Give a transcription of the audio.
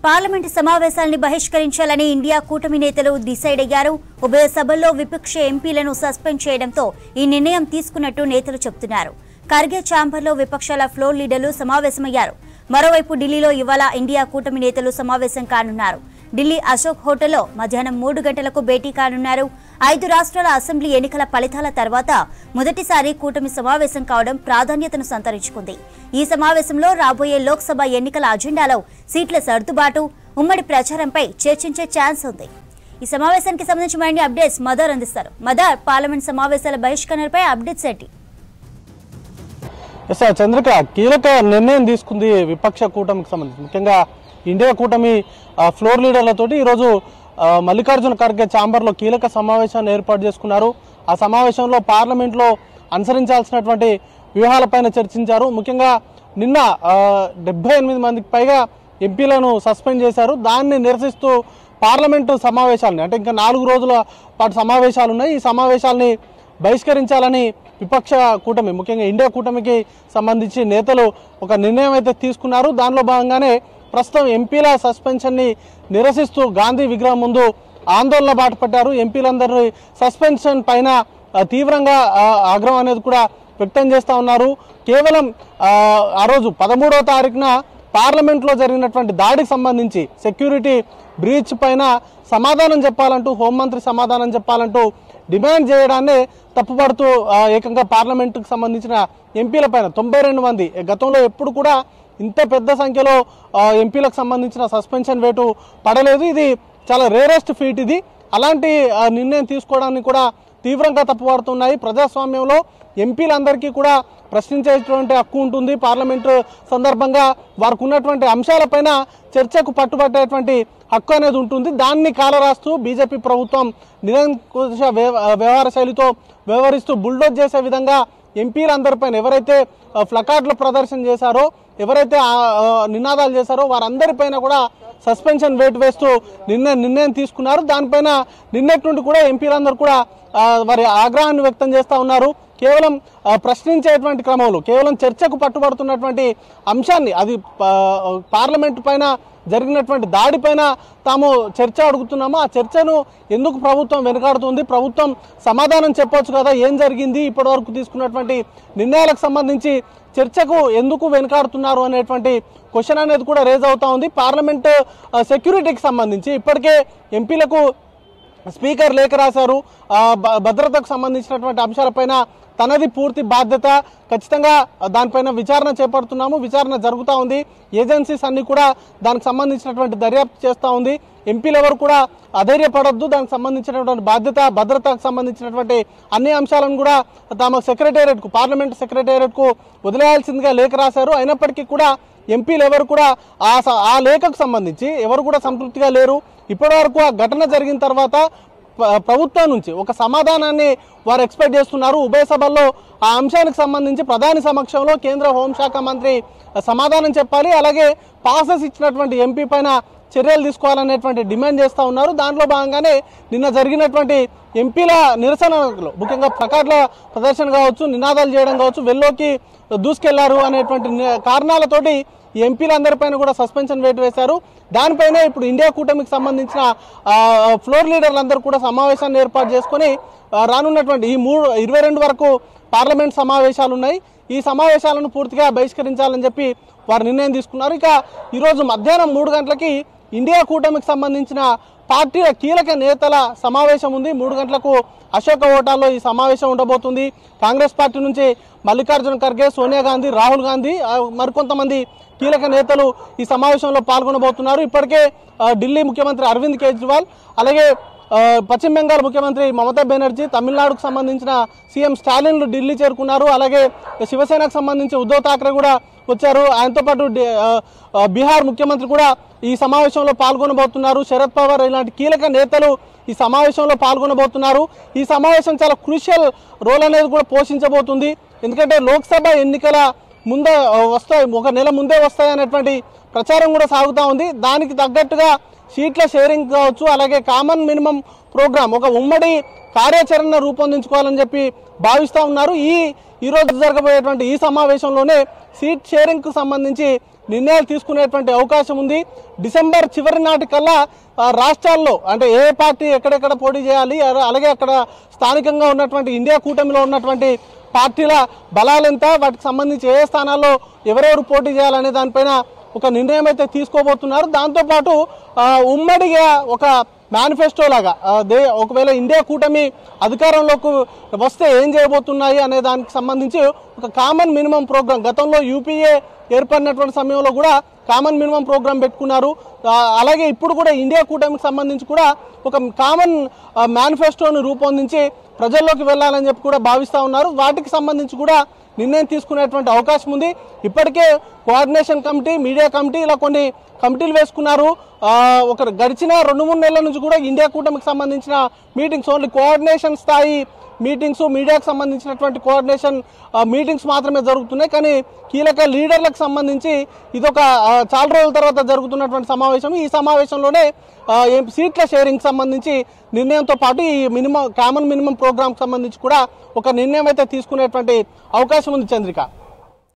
Parliament సమావేశాలను బహిష్కరించాలని India కూటమి నేతలు డిసైడ్ అయ్యారు. ఉభయ సభల్లో విపక్ష ఎంపీలను సస్పెండ్ చేయడంతో ఈ నిర్ణయం తీసుకున్నట్టు నేతలు చెబుతున్నారు. ఖర్గే ఛాంబర్లో విపక్షాల ఫ్లోర్ లీడర్లు సమావేశమయ్యారు. మరోవైపు ఢిల్లీలో ఇవాళ ఇండియా కూటమి నేతలు సమావేశం కానున్నారు. ఢిల్లీ అశోక్ హోటల్లో మధ్యాహ్నం 3 గంటలకు భేటీ కానున్నారు. 5 రాష్ట్రాల అసెంబ్లీ ఎన్నికల ఫలితాల తర్వాత మొదటిసారి కూటమి సమావేశం కావడం ప్రాధాన్యతను సంతరించుకుంది. ఈ సమావేశంలో రాబోయే లోక్సభ ఎన్నికల అజెండాలో సీట్ల సర్దుబాటు, ఉమ్మడి ప్రచారంపై చర్చించే ఛాన్స్ ఉంది. ఈ సమావేశానికి సంబంధించి మరిన్ని అప్డేట్స్ మదర్ అందిస్తారు. మదర్, పార్లమెంట్ సమావేశాల బహిష్కరణపై అప్డేట్స్ ఏంటి? చంద్రిక, కీలక నిర్ణయం తీసుకుంది విపక్ష కూటమికి సంబంధించి. ముఖ్యంగా ఇండియా కూటమి ఫ్లోర్ లీడర్లతోటి ఈరోజు మల్లికార్జున ఖర్గే ఛాంబర్లో కీలక సమావేశాన్ని ఏర్పాటు చేసుకున్నారు. ఆ సమావేశంలో పార్లమెంట్లో అనుసరించాల్సినటువంటి వ్యూహాలపైన చర్చించారు. ముఖ్యంగా నిన్న 78 మందికి పైగా ఎంపీలను సస్పెండ్ చేశారు. దాన్ని నిరసిస్తూ పార్లమెంటు సమావేశాలని, అంటే ఇంకా 4 రోజుల పాటు సమావేశాలు ఉన్నాయి, ఈ సమావేశాలని బహిష్కరించాలని విపక్ష కూటమి, ముఖ్యంగా ఇండియా కూటమికి సంబంధించి నేతలు ఒక నిర్ణయం అయితే తీసుకున్నారు. దానిలో భాగంగానే ప్రస్తుతం ఎంపీల సస్పెన్షన్ని నిరసిస్తూ గాంధీ విగ్రహం ముందు ఆందోళన బాటపట్టారు. ఎంపీలందరి సస్పెన్షన్ పైన తీవ్రంగా ఆగ్రహం అనేది కూడా వ్యక్తం చేస్తూ ఉన్నారు. కేవలం ఆ రోజు 13వ తారీఖున పార్లమెంట్లో జరిగినటువంటి దాడికి సంబంధించి సెక్యూరిటీ బ్రీచ్ పైన సమాధానం చెప్పాలంటూ, హోంమంత్రి సమాధానం చెప్పాలంటూ డిమాండ్ చేయడాన్ని తప్పుపడుతూ ఏకంగా పార్లమెంటుకు సంబంధించిన ఎంపీల పైన 92 మంది, గతంలో ఎప్పుడు కూడా ఇంత పెద్ద సంఖ్యలో ఎంపీలకు సంబంధించిన సస్పెన్షన్ వేటు పడలేదు. ఇది చాలా రేరెస్ట్ ఫీట్. ఇది అలాంటి నిర్ణయం తీసుకోవడానికి కూడా తీవ్రంగా తప్పుపడుతున్నాయి. ప్రజాస్వామ్యంలో ఎంపీలందరికీ కూడా ప్రశ్నించేటువంటి హక్కు ఉంటుంది. పార్లమెంటు సందర్భంగా వారికి ఉన్నటువంటి అంశాలపైన చర్చకు పట్టుబట్టేటువంటి హక్కు అనేది ఉంటుంది. దాన్ని కాలరాస్తూ బీజేపీ ప్రభుత్వం నిరంకుశ వ్యవహార శైలితో వ్యవహరిస్తూ బుల్డోజ్ చేసే విధంగా ఎంపీలందరిపైన, ఎవరైతే ప్లకార్డుల ప్రదర్శన చేశారో, ఎవరైతే నినాదాలు చేశారో వారందరిపైన కూడా సస్పెన్షన్ వేటు వేస్తూ నిర్ణయం తీసుకున్నారు. దానిపైన నిన్నటి నుండి కూడా ఎంపీలందరూ కూడా వారి ఆగ్రహాన్ని వ్యక్తం చేస్తూ ఉన్నారు. కేవలం ప్రశ్నించేటువంటి క్రమంలో, కేవలం చర్చకు పట్టుబడుతున్నటువంటి అంశాన్ని, అది పార్లమెంటు పైన జరిగినటువంటి దాడిపైన తాము చర్చ అడుగుతున్నామో ఆ చర్చను ఎందుకు ప్రభుత్వం వెనుకాడుతుంది? ప్రభుత్వం సమాధానం చెప్పొచ్చు కదా, ఏం జరిగింది, ఇప్పటి వరకు తీసుకున్నటువంటి నిర్ణయాలకు సంబంధించి చర్చకు ఎందుకు వెనుకాడుతున్నారు అనేటువంటి క్వశ్చన్ అనేది కూడా రేజ్ అవుతా ఉంది. పార్లమెంట్ సెక్యూరిటీకి సంబంధించి ఇప్పటికే ఎంపీలకు స్పీకర్ లేఖ రాశారు. భద్రతకు సంబంధించినటువంటి అంశాలపైన తనది పూర్తి బాధ్యత, ఖచ్చితంగా దానిపైన విచారణ చేపడుతున్నాము, విచారణ జరుగుతూ ఉంది, ఏజెన్సీస్ అన్ని కూడా దానికి సంబంధించినటువంటి దర్యాప్తు చేస్తూ ఉంది. ఎంపీలు ఎవరు కూడా అధైర్యపడొద్దు, దానికి సంబంధించినటువంటి బాధ్యత, భద్రతకు సంబంధించినటువంటి అన్ని అంశాలను కూడా తమ సెక్రటేరియట్కు, పార్లమెంట్ సెక్రటేరియట్కు వదిలేయాల్సిందిగా లేఖ రాశారు. అయినప్పటికీ కూడా ఎంపీలు ఎవరు కూడా ఆ లేఖకు సంబంధించి ఎవరు కూడా సంతృప్తిగా లేరు. ఇప్పటివరకు ఆ ఘటన జరిగిన తర్వాత ప్రభుత్వం నుంచి ఒక సమాధానాన్ని వారు ఎక్స్పెక్ట్ చేస్తున్నారు. ఉభయ సభల్లో ఆ అంశానికి సంబంధించి ప్రధాని సమక్షంలో కేంద్ర హోంశాఖ మంత్రి సమాధానం చెప్పాలి, అలాగే పాసెస్ ఇచ్చినటువంటి ఎంపీ పైన చర్యలు తీసుకోవాలనేటువంటి డిమాండ్ చేస్తూ ఉన్నారు. దాంట్లో భాగంగానే నిన్న జరిగినటువంటి ఎంపీల నిరసనలో, ముఖ్యంగా ప్లకార్డుల ప్రదర్శన కావచ్చు, నినాదాలు చేయడం కావచ్చు, వెల్లోకి దూసుకెళ్లారు అనేటువంటి కారణాలతోటి ఎంపీలందరిపైన కూడా సస్పెన్షన్ వేటు వేశారు. దానిపైన ఇప్పుడు ఇండియా కూటమికి సంబంధించిన ఫ్లోర్ లీడర్లందరూ కూడా సమావేశాన్ని ఏర్పాటు చేసుకుని రానున్నటువంటి ఈ 22 వరకు పార్లమెంట్ సమావేశాలు ఉన్నాయి. ఈ సమావేశాలను పూర్తిగా బహిష్కరించాలని చెప్పి వారు నిర్ణయం తీసుకున్నారు. ఇక ఈరోజు మధ్యాహ్నం 3 గంటలకి ఇండియా కూటమికి సంబంధించిన పార్టీల కీలక నేతల సమావేశం ఉంది. 3 గంటలకు అశోక హోటల్లో ఈ సమావేశం ఉండబోతుంది. కాంగ్రెస్ పార్టీ నుంచి మల్లికార్జున ఖర్గే, సోనియా గాంధీ, రాహుల్ గాంధీ, మరికొంతమంది కీలక నేతలు ఈ సమావేశంలో పాల్గొనబోతున్నారు. ఇప్పటికే ఢిల్లీ ముఖ్యమంత్రి అరవింద్ కేజ్రీవాల్, అలాగే పశ్చిమ బెంగాల్ ముఖ్యమంత్రి మమతా బెనర్జీ, తమిళనాడుకు సంబంధించిన సీఎం స్టాలిన్లు ఢిల్లీ చేరుకున్నారు. అలాగే శివసేనకు సంబంధించి ఉద్ధవ్ ఠాక్రే కూడా వచ్చారు. ఆయనతో పాటు బీహార్ ముఖ్యమంత్రి కూడా ఈ సమావేశంలో పాల్గొనబోతున్నారు. శరద్ పవార్ ఇలాంటి కీలక నేతలు ఈ సమావేశంలో పాల్గొనబోతున్నారు. ఈ సమావేశం చాలా క్రూషియల్ రోల్ అనేది కూడా పోషించబోతుంది. ఎందుకంటే లోక్సభ ఎన్నికల ముందే వస్తాయి, 1 నెల ముందే వస్తాయి అనేటువంటి ప్రచారం కూడా సాగుతూ ఉంది. దానికి తగ్గట్టుగా సీట్ల షేరింగ్ కావచ్చు, అలాగే కామన్ మినిమం ప్రోగ్రామ్ ఒక ఉమ్మడి కార్యాచరణ రూపొందించుకోవాలని చెప్పి భావిస్తూ ఉన్నారు. ఈ రోజు జరగబోయేటువంటి ఈ సమావేశంలోనే సీట్ షేరింగ్ కు సంబంధించి నిర్ణయాలు తీసుకునేటువంటి అవకాశం ఉంది. డిసెంబర్ చివరి నాటికల్లా రాష్ట్రాల్లో అంటే ఏ పార్టీ ఎక్కడెక్కడ పోటీ చేయాలి, అలాగే అక్కడ స్థానికంగా ఉన్నటువంటి ఇండియా కూటమిలో ఉన్నటువంటి పార్టీల బలాలు ఎంత, వాటికి సంబంధించి ఏ స్థానాల్లో ఎవరెవరు పోటీ చేయాలనే దానిపైన ఒక నిర్ణయం అయితే తీసుకోబోతున్నారు. దాంతోపాటు ఉమ్మడిగా ఒక మేనిఫెస్టో లాగా ఒకవేళ ఇండియా కూటమి అధికారంలోకి వస్తే ఏం చేయబోతున్నాయి అనే దానికి సంబంధించి ఒక కామన్ మినిమం ప్రోగ్రామ్, గతంలో యూపీఏ ఏర్పడినటువంటి సమయంలో కూడా కామన్ మినిమం ప్రోగ్రామ్ పెట్టుకున్నారు. అలాగే ఇప్పుడు కూడా ఇండియా కూటమికి సంబంధించి కూడా ఒక కామన్ మేనిఫెస్టోని రూపొందించి ప్రజల్లోకి వెళ్ళాలని చెప్పి కూడా భావిస్తూ ఉన్నారు. వాటికి సంబంధించి కూడా నిర్ణయం తీసుకునేటువంటి అవకాశం ఉంది. ఇప్పటికే కోఆర్డినేషన్ కమిటీ, మీడియా కమిటీ ఇలా కొన్ని కమిటీలు వేసుకున్నారు. ఒక గడిచిన 2-3 నెలల నుంచి కూడా ఇండియా కూటమికి సంబంధించిన మీటింగ్స్, ఓన్లీ కోఆర్డినేషన్ స్థాయి మీటింగ్స్, మీడియాకు సంబంధించినటువంటి కోఆర్డినేషన్ మీటింగ్స్ మాత్రమే జరుగుతున్నాయి. కానీ కీలక లీడర్లకు సంబంధించి ఇదొక చాలా రోజుల తర్వాత జరుగుతున్నటువంటి సమావేశం. ఈ సమావేశంలోనే సీట్ల షేరింగ్ సంబంధించి నిర్ణయంతో పాటు ఈ కామన్ మినిమం ప్రోగ్రామ్ సంబంధించి కూడా ఒక నిర్ణయం అయితే తీసుకునేటువంటి అవకాశం ఉంది. చంద్రిక.